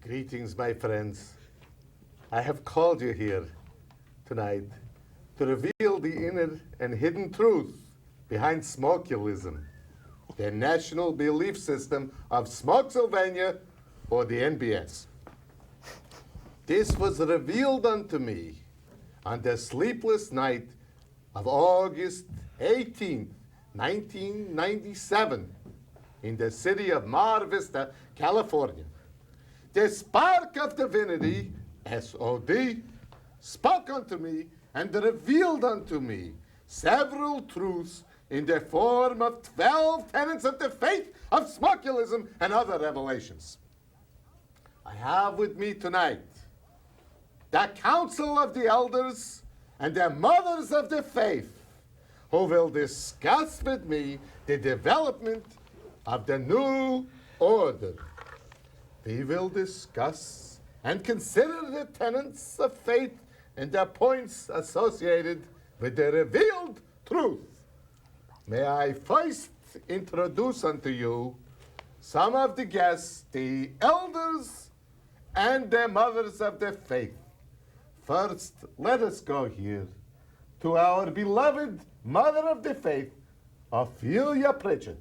Greetings, my friends. I have called you here tonight to reveal the inner and hidden truth behind Smokulism, the national belief system of Smokesylvania, or the NBS. This was revealed unto me on the sleepless night of August 18th, 1997, in the city of Mar Vista, California. The spark of divinity, SOD, spoke unto me and revealed unto me several truths in the form of 12 tenets of the faith of Smokulism and other revelations. I have with me tonight the Council of the Elders and the Mothers of the Faith, who will discuss with me the development of the new order. We will discuss and consider the tenets of faith and the points associated with the revealed truth. May I first introduce unto you some of the guests, the elders and the mothers of the faith. First, let us go here to our beloved mother of the faith, Ophelia Pritchett.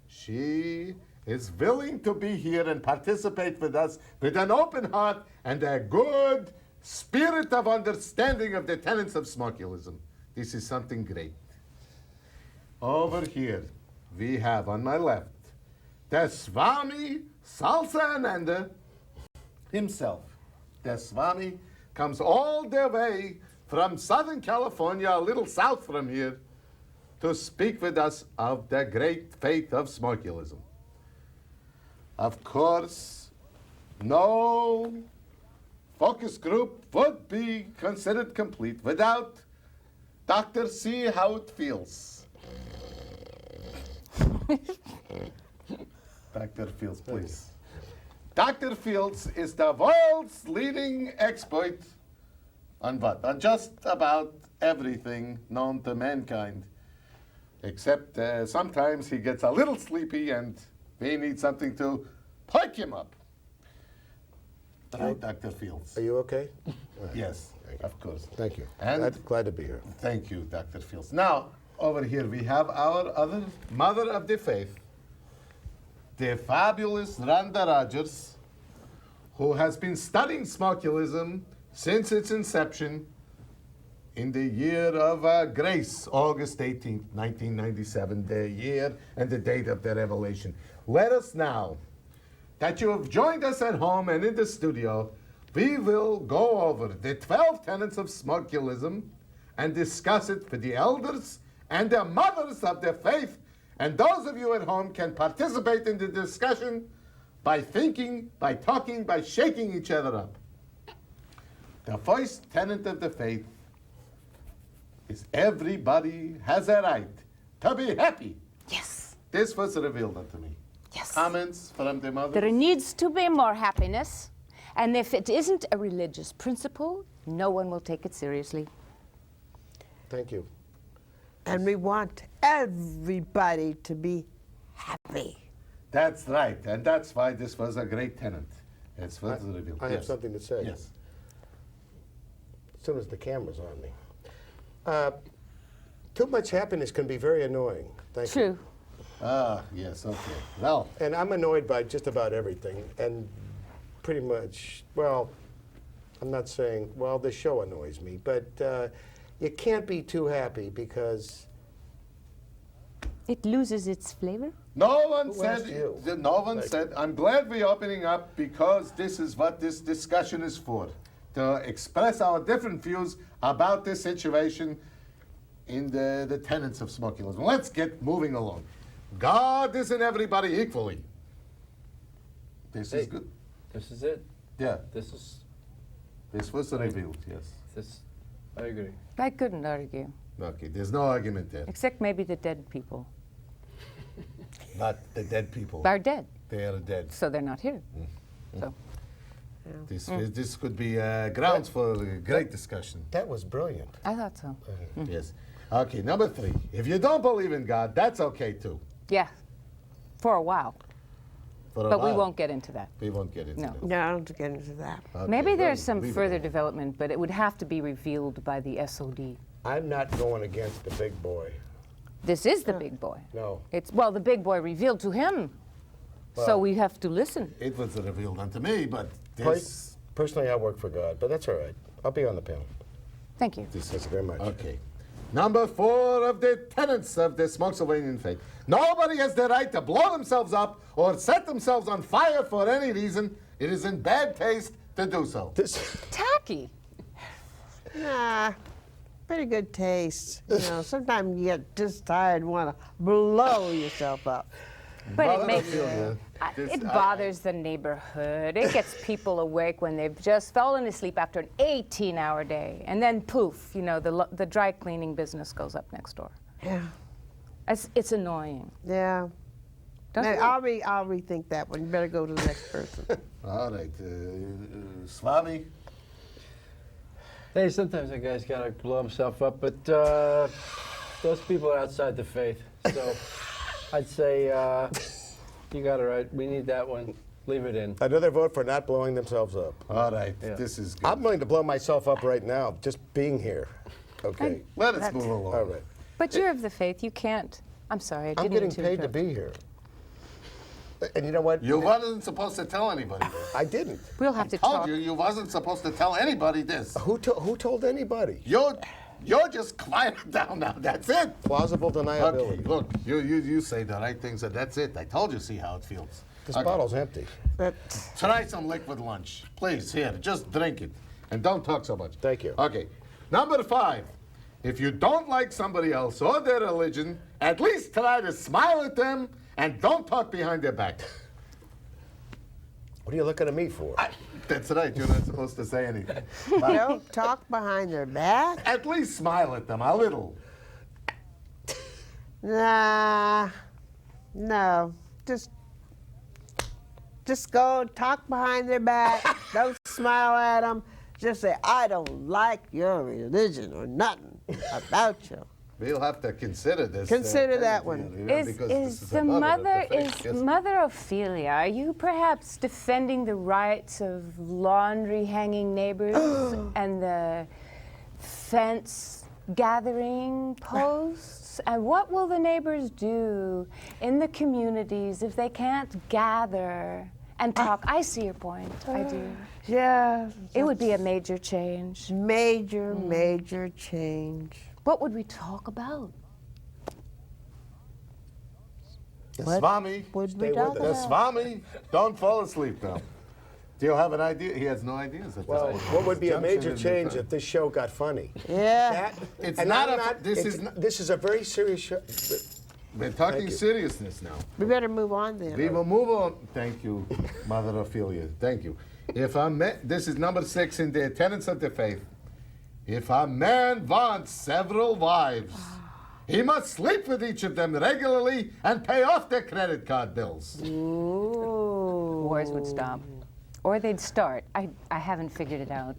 She is willing to be here and participate with us with an open heart and a good spirit of understanding of the tenets of Smokulism. This is something great. Over here, we have on my left the Swami Salsa Ananda himself. The Swami comes all the way from Southern California, a little south from here, to speak with us of the great faith of Smokulism. Of course, no focus group would be considered complete without Dr. C. Howitt Fields. Dr. Fields, please. Dr. Fields is the world's leading expert on what? On just about everything known to mankind. Except sometimes he gets a little sleepy and we need something to perk him up. Right, Dr. Fields. Are you okay? Yes, of course. Thank you. And glad to be here. thank you, Dr. Fields. Now, over here we have our other mother of the faith, the fabulous Ronda Rogers, who has been studying Smokulism since its inception in the year of grace, August 18th, 1997, the year and the date of the revelation. Let us now, that you have joined us at home and in the studio, we will go over the 12 tenets of Smokulism and discuss it for the elders and the mothers of the faith. And those of you at home can participate in the discussion by thinking, by talking, by shaking each other up. The first tenet of the faith is everybody has a right to be happy. Yes. This was revealed unto me. Yes. Comments from the mothers? There needs to be more happiness. And if it isn't a religious principle, no one will take it seriously. Thank you. And we want everybody to be happy. That's right, and that's why this was a great tenet. It's was revealed. I have something to say. Yes. As soon as the camera's on me. Too much happiness can be very annoying. Thank you. True. Ah, yes, okay. Well, And I'm annoyed by just about everything. And pretty much, well, I'm not saying, well, the show annoys me, but you can't be too happy because It loses its flavor. no one Who said, asked you? no one Like- said, I'm glad we're opening up because this is what this discussion is for, to express our different views about this situation in the tenets of Smokulism. Let's get moving along. God isn't everybody equally. This is good. This is it. Yeah, This this was revealed, yes. I agree. I couldn't argue, Okay, there's no argument there. except maybe the dead people But the dead people, are dead, they are dead. so they're not here. So This could be grounds for a great discussion. that was brilliant. I thought so. Yes. Okay, number 3. If you don't believe in God, that's okay too. Yeah, for a while. For a But we while. won't get into that. We won't get into No. that. No, I don't get into that. Okay, Maybe well, there's some leave it further alone. development, but it would have to be revealed by the SOD. I'm not going against the big boy. This is the big boy. No. It's, well, the big boy revealed to him. So Well- we have to listen. It was revealed unto me, but this... Personally, I work for God, but that's all right. I'll be on the panel. Thank you. Thank you very much. Okay. Number 4 of the tenets of the Smokesylvanian faith. Nobody has the right to blow themselves up or set themselves on fire for any reason. It is in bad taste to do so. This, Tacky. Nah, pretty good taste. You know, sometimes you get just tired and want to blow yourself up. But Well, it makes Ophelia, it bothers the neighborhood. It gets people awake when they've just fallen asleep after an 18-hour day, and then poof, you know, the dry cleaning business goes up next door. Yeah. It's annoying. Yeah. Don't you? I'll rethink that one. You better go to the next person. All right. Swami? Hey, sometimes a guy's got to blow himself up, but those people are outside the faith. So I'd say you got it right. We need that one. Leave it in. another vote for not blowing themselves up. All right. Yeah. This is good. I'm willing to blow myself up right now, just being here. Okay. Let us move along. All right. But you're of the faith. You can't. I'm sorry. I I'm didn't getting mean paid to interrupt. be here. And you know what? You wasn't supposed to tell anybody this. I didn't. We'll have to Told talk. you wasn't supposed to tell anybody this. Who told anybody? You're just quieted down now. That's it. Plausible Okay, deniability. look, you say the right things, and that's it. I told you, see how it feels. This Okay. bottle's empty. But Try some liquid lunch. Please, here, just drink it. And don't talk so much. Thank you. Okay. Number 5. If you don't like somebody else or their religion, at least try to smile at them and don't talk behind their back. What are you looking at me for? That's right, you're not supposed to say anything. But don't talk behind their back. at least smile at them a little. Nah, no. Just go talk behind their back. Don't smile at them. Just say, I don't like your religion or nothing about you. We'll have to consider this. Consider that thing, one. you know, Is because this the a mother of mother the faith, yes. Mother Ophelia? Are you perhaps defending the rights of laundry hanging neighbors and the fence gathering posts? And what will the neighbors do in the communities if they can't gather and talk? I see your point. I do. Yeah. It would be a major change. Major change. What would we talk about? Swami, Would Stay we talk with the us. about? Swami, don't fall asleep now. Do you have an idea? He has no ideas at this Well, point. what would be a Junction major is change different. if this show got funny? Yeah. That, It's and not I'm a- this it's- is not- this is a very serious show. We're talking Thank you. seriousness now. We better move on then. We will move on. Thank you, Mother Ophelia. Thank you. If a man, this is number 6 in the tenets of the faith. If a man wants several wives, he must sleep with each of them regularly and pay off their credit card bills. Ooh. Wars would stop. Or they'd start. I haven't figured it out.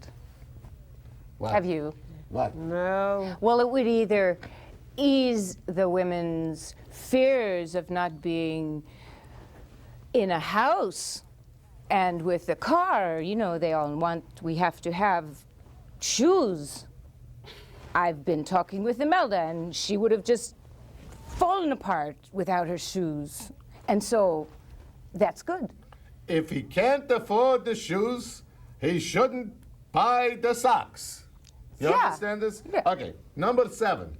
What? Have you? What? No. Well, it would either ease the women's fears of not being in a house and with the car. You know, they all want, we have to have shoes. I've been talking with Imelda, and she would have just fallen apart without her shoes. And so that's good. If he can't afford the shoes, he shouldn't buy the socks. You Yeah. understand this? Yeah. Okay. Number 7.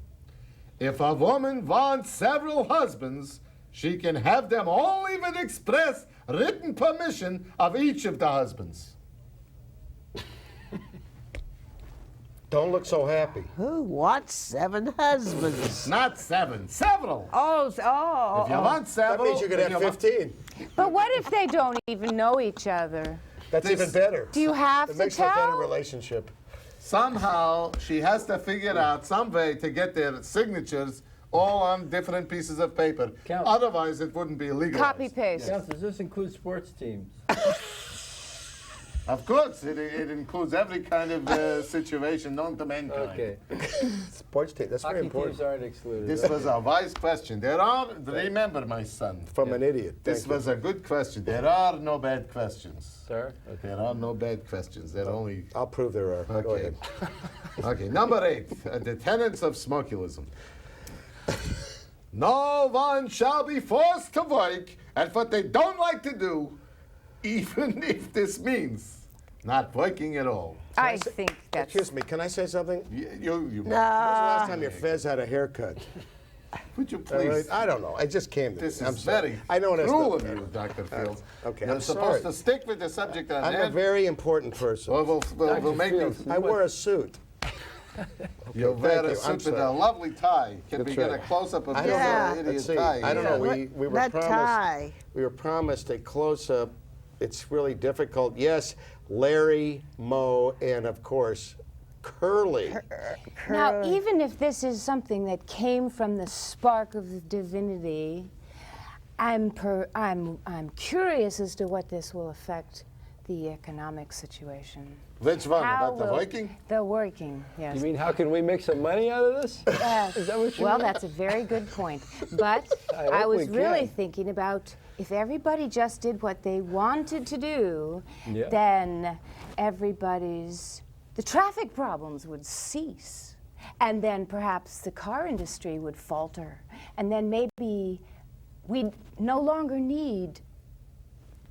If a woman wants several husbands, she can have them only with express written permission of each of the husbands. Don't look so happy. Who wants 7 husbands? Not 7, several. Oh. If you want That several, means you could then have you want- 15. But what if they don't even know each other? That's This- even better. Do you have It to makes for a better tell? relationship. Somehow she has to figure out some way to get their signatures all on different pieces of paper. Count. Otherwise, it wouldn't be legal. Copy paste. Count, does this include sports teams? Of course, it includes every kind of situation known to mankind. Okay. Sports team. That's very Hockey important. teams aren't excluded. This right? was a wise question. Remember, my son. From an idiot. This Thank you. was a good question. There are no bad questions. Sir? Okay. There are no bad questions. There are only. I'll prove there are. Go Okay. ahead. Okay, number 8, the tenets of Smokulism. No one shall be forced to work at what they don't like to do, even if this means not working at all. I think that's. Excuse me, can I say something? You When's the last time your fez had a haircut? Would you All right, please? I don't know. I just came to This me. I'm is sorry. very I know it has cruel no- of you, Dr. Fields. Okay, You're I'm supposed sorry. to stick with the subject at I'm a hand. very important person. Or we'll make you. Fields, I wear a suit. You wear thank a you. I'm suit with a sorry. lovely tie. Can That's we get a right. close-up of I this don't Yeah. little idiot Let's see. tie? I don't know. We were that promised. tie. We were promised a close-up. It's really difficult. Yes, Larry, Moe, and of course, Curly. Now, even if this is something that came from the spark of divinity, I'm curious as to what this will affect the economic situation. Which one? How About the will- Viking? The working, yes. You mean, how can we make some money out of this? Is that what you Well, mean? that's a very good point. But I I hope was we really can. thinking about if everybody just did what they wanted to do, Yeah. then the traffic problems would cease. And then perhaps the car industry would falter. And then maybe we'd no longer need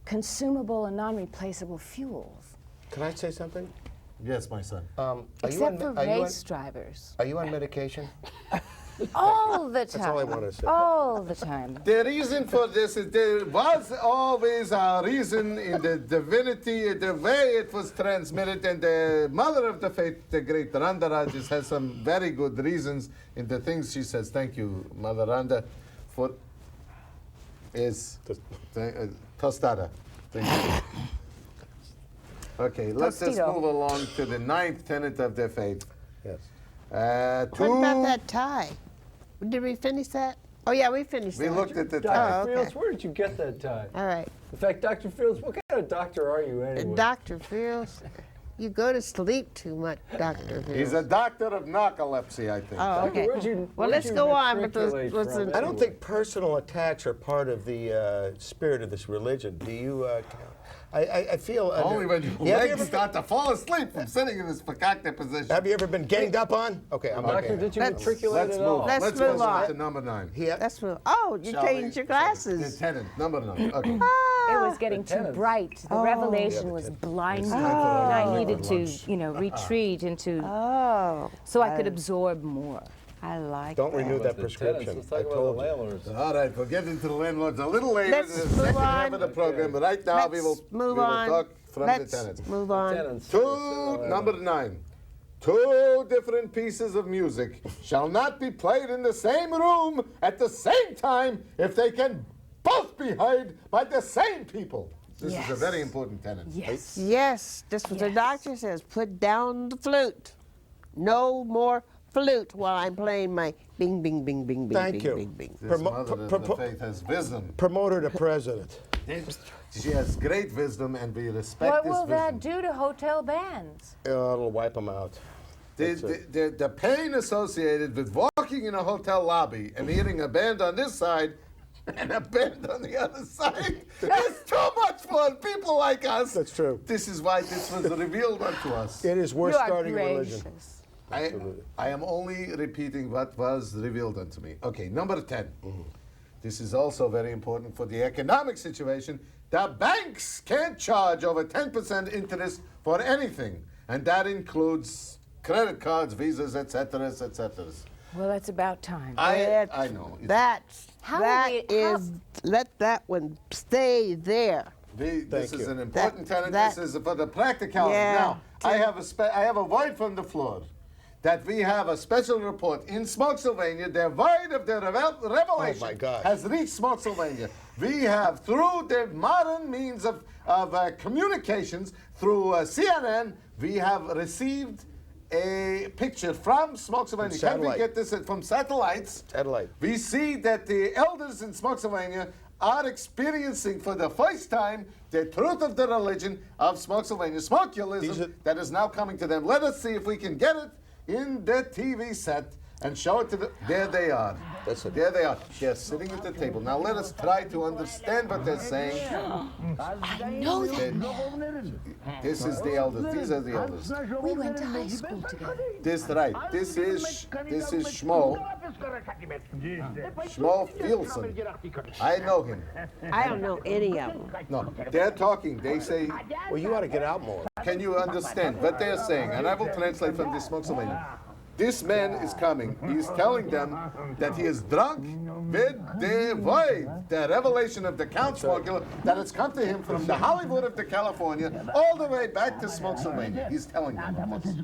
consumable and non-replaceable fuels. Can I say something? Yes, my son. Except for race drivers. Are you on medication? All the time. all I wanted to say. All the time. The reason for this is there was always a reason in the divinity, the way it was transmitted, and the mother of the faith, the great Ronda Rogers, has some very good reasons in the things she says. Thank you, Mother Ronda, for tostada. Thank you. Okay, let's just Tostito. move along to the 9th tenet of the faith. Yes. What about that tie? Did we finish that? Oh, yeah, we finished We that. looked at the Dr. tie. Oh, okay. Fields, where did you get that tie? All right. In fact, Dr. Fields, what kind of doctor are you anyway? Dr. Fields, you go to sleep too much, Dr. Fields. He's a doctor of narcolepsy, I think. Oh, okay. Where'd you- Well, where'd let's you go on with matriculate what's from in- I don't anyway? think personal attacks are part of the spirit of this religion. Do you, Count? I feel... Only when your Yeah, have you legs ever- start to fall asleep from sitting in this fakakta position. Have you ever been ganged up on? Okay, I'm Doctor, okay. did you Let's- matriculate Let's at move all? on. Let's Let's move move on. to number 9. Yeah. That's what. Oh, you Shall changed we- your glasses. The tenant, number 9. Okay. It was getting too tenants. bright. The revelation was blinding, and I needed to, retreat into, Oh, so I could absorb more. I like Don't that. renew that The prescription. tenants. Let's I talk about told the you. landlords. All right, we'll get into the landlords a little later Let's in the move second half on. of the program, but right now we will, Let's move we will on. talk from Let's the tenants. move on. Tenants. Number 9. 2 different pieces of music shall not be played in the same room at the same time if they can both be heard by the same people. This is a Yes. very important tenet. Yes. Yes, that's what the Yes. doctor says. Put down the flute. No more flute while I'm playing my bing, bing, bing, bing, bing, Thank bing, you. bing, bing. This Promo- mother of pro- the pro- faith has wisdom. Promoter to president. She has great wisdom, and we respect What this will wisdom. that do to hotel bands? It'll wipe them out. That's The pain associated with walking in a hotel lobby and hearing a band on this side and a band on the other side is too much for people like us. That's true. This is why this was revealed unto us. It is worth You are starting a religion. gracious. I am only repeating what was revealed unto me. Okay, number 10. This is also very important for the economic situation. The banks can't charge over 10% interest for anything, and that includes credit cards, visas, etc., etc. Well, that's about time. I know. How That will we- is, let that one stay there. This Thank is you. an important tenet. that- This is for the practicality. Yeah. Now, I have a word from the floor that we have a special report in Smokulism. The word of the revelation Oh, my gosh. has reached Smokulism. We have, through the modern means of communications, through CNN, we have received a picture from Smokulism. Can we satellite. get this from satellites? Satellite. We see that the elders in Smokulism are experiencing for the first time the truth of the religion of Smokulism, Smokulism, that is now coming to them. Let us see if we can get it in the TV set and show it to them. There they are. There they are. They're sitting at the table. Now let us try to understand what they're saying. I know them. This is the elders. These are the elders. We went to high school together. This right. This is Shmuel. Shmuel Fields. I know him. I don't know any of them. No, they're talking. They say, Well, you ought to get out more. can you understand what they're saying? And I will translate from this Smokulism. This man is coming. He's telling them that he is drunk with the void, the revelation of the Count Smokula, that has come to him from the Hollywood of the California all the way back to Smokulism. He's telling them this.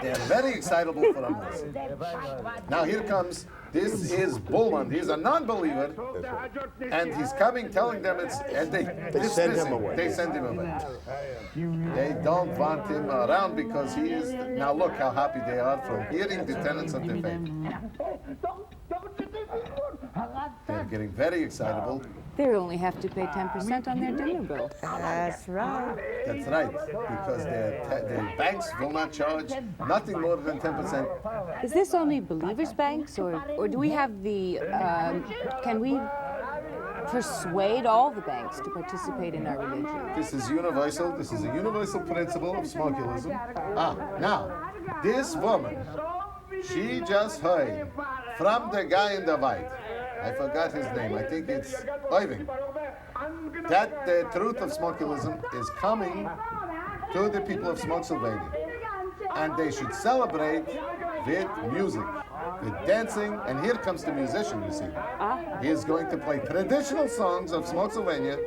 They're very excitable from this. Now here comes, this is Bullman. He's a non-believer, and he's coming telling them it's, and they send him away. They send him away. They don't want him around because he is, now look how happy they are from hearing the tenets of the faith. They're getting very excitable. They only have to pay 10% on their dinner bill. That's right. That's right, because their banks will not charge nothing more than 10%. Is this only believers' banks, or do we have the, can we persuade all the banks to participate in our religion? This is universal. This is a universal principle of Smokulism. Now, this woman, she just heard from the guy in the white. I forgot his name. I think it's Irving. That the truth of Smokulism is coming to the people of Smokulism. And they should celebrate with music, with dancing. And here comes the musician, you see. He is going to play traditional songs of Smokulism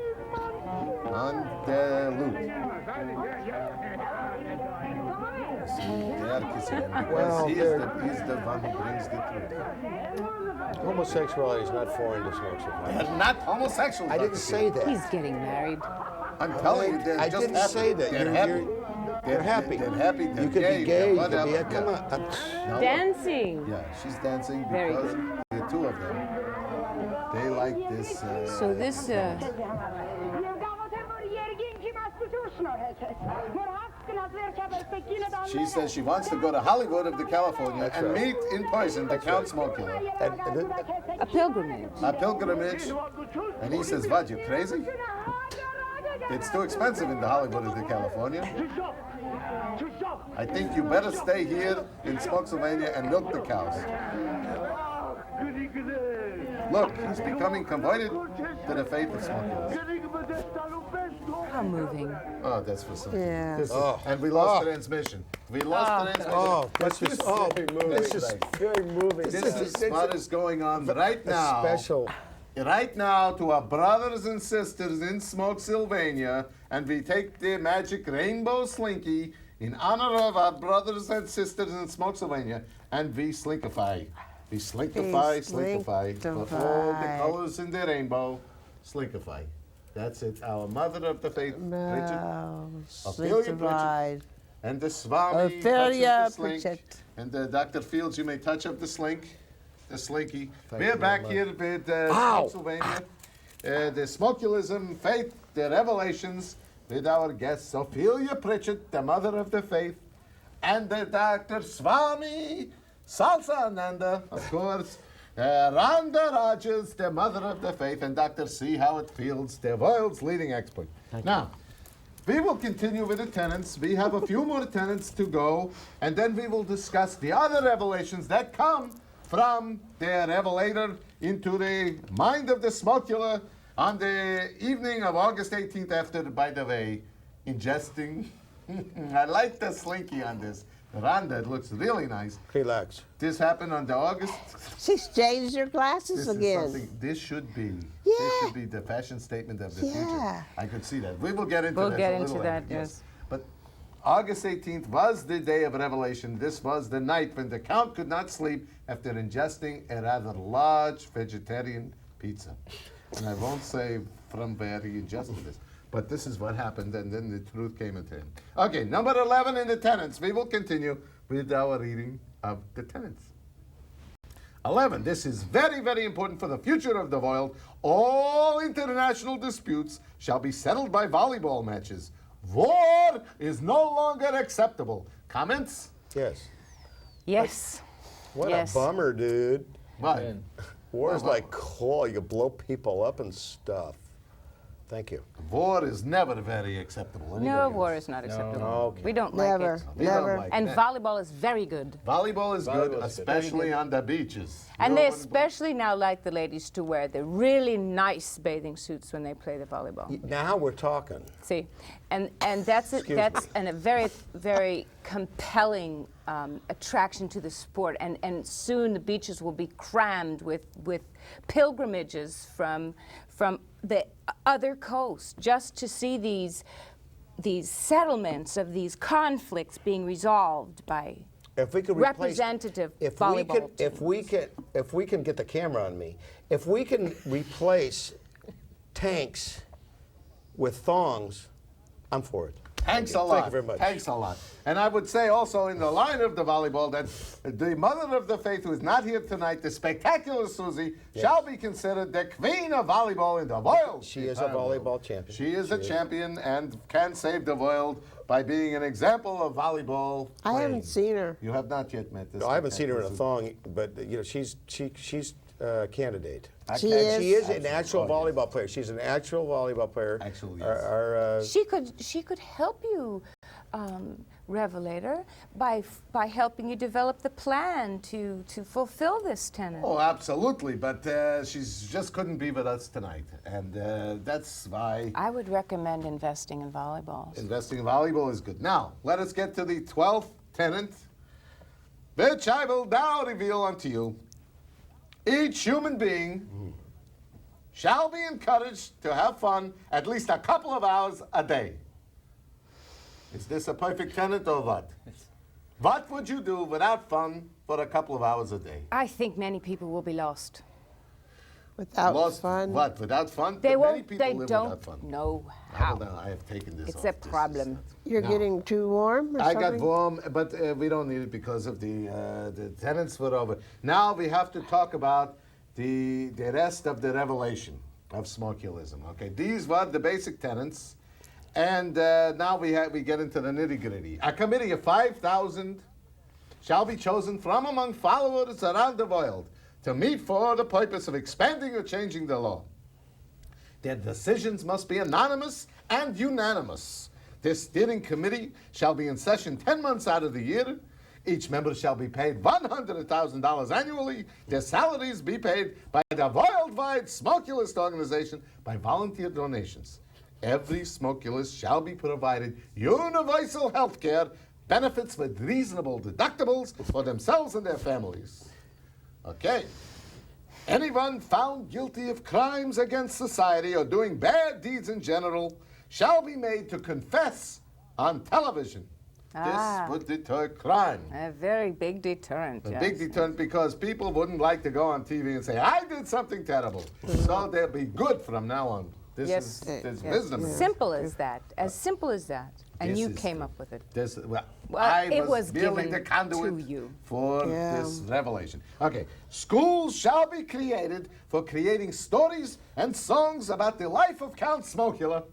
on the lute. They are kissing him because he's the one who brings the truth. Homosexuality is not foreign to Smokulism. They're not homosexuals. I didn't say that. He's getting married. I'm telling you, they're I just didn't happy. say that. They're You're- happy. you're- They're happy. They're happy. They're You could gay, be gay. You whatever. could be. Come Yeah. on. No. Dancing. Yeah, she's dancing Very because the two of them, they like this. So this, She says she wants to go to Hollywood of the California and meet in person the Count Smokula. a pilgrimage. A pilgrimage. And he says, what, you crazy? It's too expensive in the Hollywood of the California. I think you better stay here in Spotsylvania and milk the cows. Look, he's becoming converted to the faith of Smokulism. How moving. Oh, that's for some. Yeah. And we lost transmission. We lost transmission. Oh, this is This is very moving. This is what is going on right now. Special. Right now, to our brothers and sisters in Smokulism, and we take the magic rainbow slinky in honor of our brothers and sisters in Smokulism, and we slinkify. We slinkify. Put all the colors in the rainbow, slinkify. That's it. Our mother of the faith, Pritchett, No, Ophelia sanctified. and the Swami Ophelia touches the slink, Pritchett. and Dr. Fields, you may touch up the slink, the slinky. We're back here with Pennsylvania, the Smokulism faith, the revelations, with our guests Ophelia Pritchett, the mother of the faith, and the Dr. Swami Salsa Ananda, of course. Ronda Rogers, the mother of the faith, and Dr. C. Howitt Fields, the world's leading expert. Now, we will continue with the tenets. We have a few more tenets to go, and then we will discuss the other revelations that come from the revelator into the mind of the Smokula on the evening of August 18th after, by the way, ingesting. I like the slinky on this. Rhonda, it looks really nice. Relax. This happened on the August. She's changed her glasses This is again. something. This should be. Yeah. This should be the fashion statement of the future. Yeah. I could see that. We will get into We'll that. get a into little that, later, yes. But August 18th was the day of revelation. This was the night when the Count could not sleep after ingesting a rather large vegetarian pizza. And I won't say from where he ingested this. But this is what happened, and then the truth came into him. Okay, number 11 in the tenets. We will continue with our reading of the tenets. 11, this is very, very important for the future of the world. All international disputes shall be settled by volleyball matches. War is no longer acceptable. Comments? Yes. Yes. What Yes. a bummer, dude. Right. Man. War is like coal. You can blow people up and stuff. Thank you. War is never very acceptable. No, Anybody war else? is not acceptable. Okay. We don't Never. like it. We don't Never. like And that. volleyball is very good. Volleyball is good, Volleyball is good. especially on the beaches. And You they know what- especially now like the ladies to wear the really nice bathing suits when they play the volleyball. Now we're talking. See, and that's it. Excuse That's me. a very, very compelling attraction to the sport. And soon the beaches will be crammed with pilgrimages from the other coast just to see these settlements of these conflicts being resolved by If we could replace, representative if we volleyball can, teams. if we can get the camera on me, if we can replace tanks with thongs, I'm for it. Thanks a lot. Thank you very much. Thanks a lot. And I would say also in the line of the volleyball that the mother of the faith who is not here tonight, the spectacular Susie, shall be considered the queen of volleyball in the world. She is a volleyball champion. She is a champion and can save the world by being an example of volleyball. I playing. haven't seen her. You have not yet met this. No, I haven't seen her in a spectacular thong, but you know she's a candidate. She And is. she is an Absolutely. actual Oh, yes. volleyball player. She's an actual volleyball player. Actually, yes. Our, She could help you, Revelator, by helping you develop the plan to fulfill this tenet. Oh, absolutely. But she just couldn't be with us tonight. And that's why I would recommend investing in volleyballs. investing in volleyball is good. Now, let us get to the 12th tenet, which I will now reveal unto you. Each human being shall be encouraged to have fun at least a couple of hours a day. Is this a perfect tenet or what? What would you do without fun for a couple of hours a day? I think many people will be lost. Without Lost fun. What? Without fun? They Many won't. people They live don't without fun. know I how. don't know. I have taken this It's off. a This is problem. You're No. getting too warm or I something? got warm, but we don't need it because of the tenets were over. Now we have to talk about the rest of the revelation of Smokulism. Okay, these were the basic tenets, and now we get into the nitty gritty. A committee of 5,000 shall be chosen from among followers around the world to meet for the purpose of expanding or changing the law. Their decisions must be anonymous and unanimous. This steering committee shall be in session 10 months out of the year. Each member shall be paid $100,000 annually. Their salaries be paid by the worldwide Smokulist organization by volunteer donations. Every Smokulist shall be provided universal health care benefits with reasonable deductibles for themselves and their families. Okay. Anyone found guilty of crimes against society or doing bad deeds in general shall be made to confess on television. Ah. This would deter crime. A very big deterrent. A yes. big deterrent because people wouldn't like to go on TV and say, I did something terrible. So they'll be good from now on. This Yes. is there's Yes. wisdom. in it. Simple as that. As simple as that. And This you is came true. up with it. Well, Well, I it was merely given the conduit to you. for Yeah. this revelation. Okay, schools shall be created for creating stories and songs about the life of Count Smokula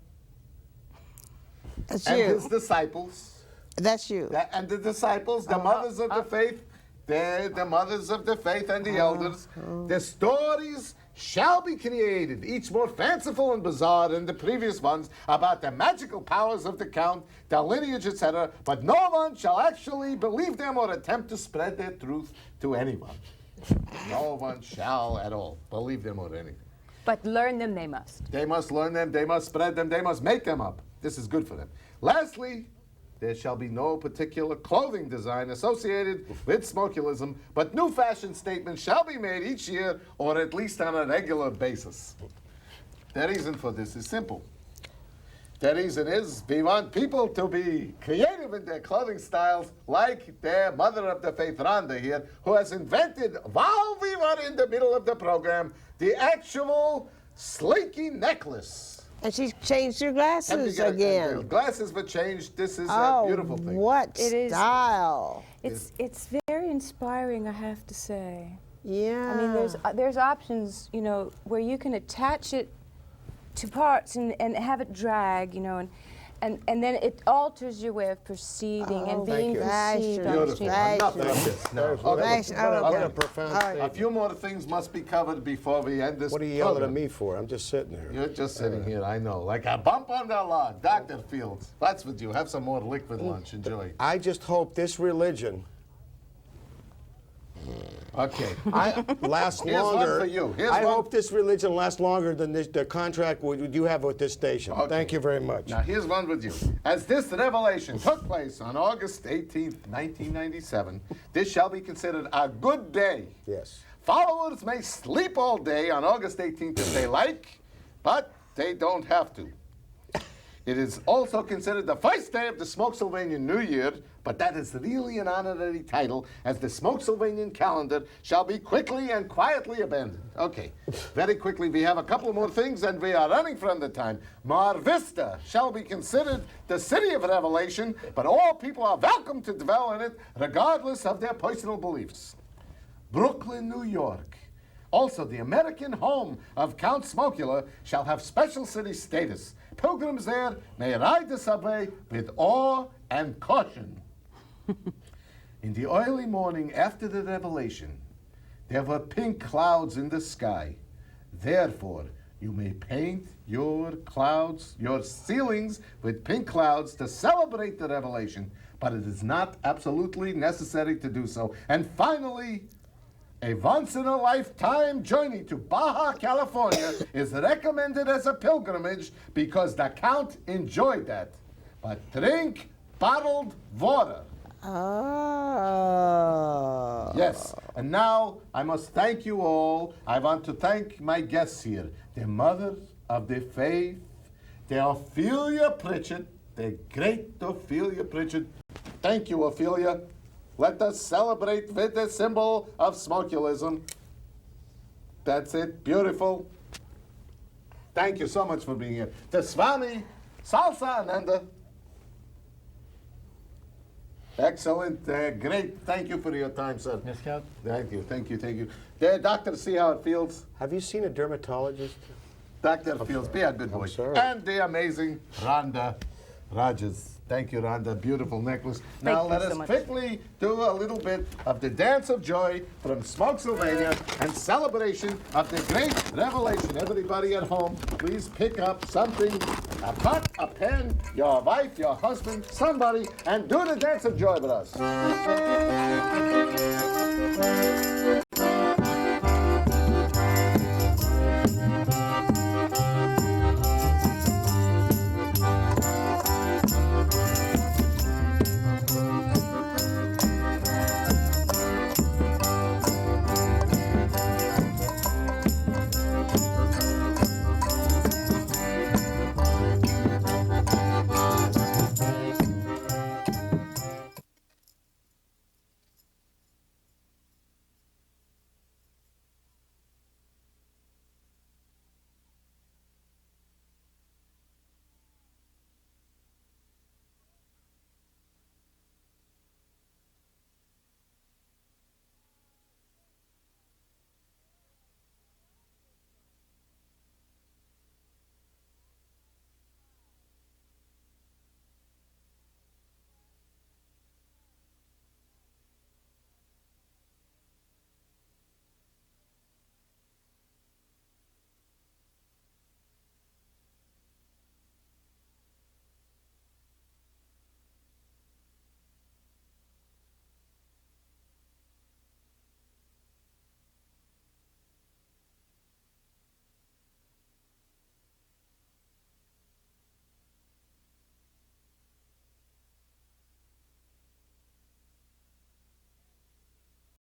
That's and you. his disciples. That's you. And the disciples, the mothers of the faith, the mothers of the faith and the elders. The stories shall be created, each more fanciful and bizarre than the previous ones, about the magical powers of the Count, the lineage, etc. But no one shall actually believe them or attempt to spread their truth to anyone. No one shall at all believe them or anything. But learn them they must. They must learn them, they must spread them, they must make them up. This is good for them. Lastly, there shall be no particular clothing design associated with Smokulism, but new fashion statements shall be made each year or at least on a regular basis. The reason for this is simple. The reason is we want people to be creative in their clothing styles like their mother of the faith, Ronda here, who has invented, while we were in the middle of the program, the actual slinky necklace. And she's changed her And you glasses get- and the again. glasses were changed. This is a Oh, beautiful thing. what It is- style. It's very inspiring, I have to say. Yeah. I mean, there's options, you know, where you can attach it to parts and have it drag, you know, and then it alters your way of perceiving and being you. perceived on the Beautiful. street. Enough of this now. Fashion. What a Okay. profound All right. A statement. few more things must be covered before we end this What are you yelling at program. me for? I'm just sitting there. You're just sitting here, I know, like a bump on the log. Dr. Fields, what's with you? Have some more liquid lunch. Enjoy. I just hope this religion Okay. lasts Here's one longer. for you. Here's I one- hope this religion lasts longer than the contract you have with this station. Okay. Thank you very much. Now, here's one with you. As this revelation took place on August 18th, 1997, this shall be considered a good day. Yes. Followers may sleep all day on August 18th if they like, but they don't have to. It is also considered the first day of the Smokesylvanian New Year, but that is really an honorary title, as the Smokesylvanian calendar shall be quickly and quietly abandoned. Okay, very quickly, we have a couple more things, and we are running from the time. Mar Vista shall be considered the city of revelation, but all people are welcome to dwell in it, regardless of their personal beliefs. Brooklyn, New York, also the American home of Count Smokula, shall have special city status. Pilgrims there may ride the subway with awe and caution. In the early morning after the revelation, there were pink clouds in the sky. Therefore, you may paint your clouds, your ceilings with pink clouds to celebrate the revelation, but it is not absolutely necessary to do so. And finally, a once-in-a-lifetime journey to Baja California is recommended as a pilgrimage because the Count enjoyed that. But drink bottled water. Oh. Yes, and now I must thank you all. I want to thank my guests here, the mother of the faith, the Ophelia Pritchett, the great Ophelia Pritchett. Thank you, Ophelia. Let us celebrate with the symbol of Smokulism. That's it. Beautiful. Thank you so much for being here. The Swami, Salsa, Ananda. Excellent. Great. Thank you for your time, sir. Yes, Count? Thank you. Thank you. Thank you. There, doctor, see how it feels? Have you seen a dermatologist? Dr. Fields, be a good boy. sorry. And the amazing Ronda Rogers. Thank you, Rhonda. Beautiful necklace. Now you let so us much. quickly do a little bit of the Dance of Joy from Smokesylvania and celebration of the great revelation. Everybody at home, please pick up something, a pot, a pen, your wife, your husband, somebody, and do the Dance of Joy with us.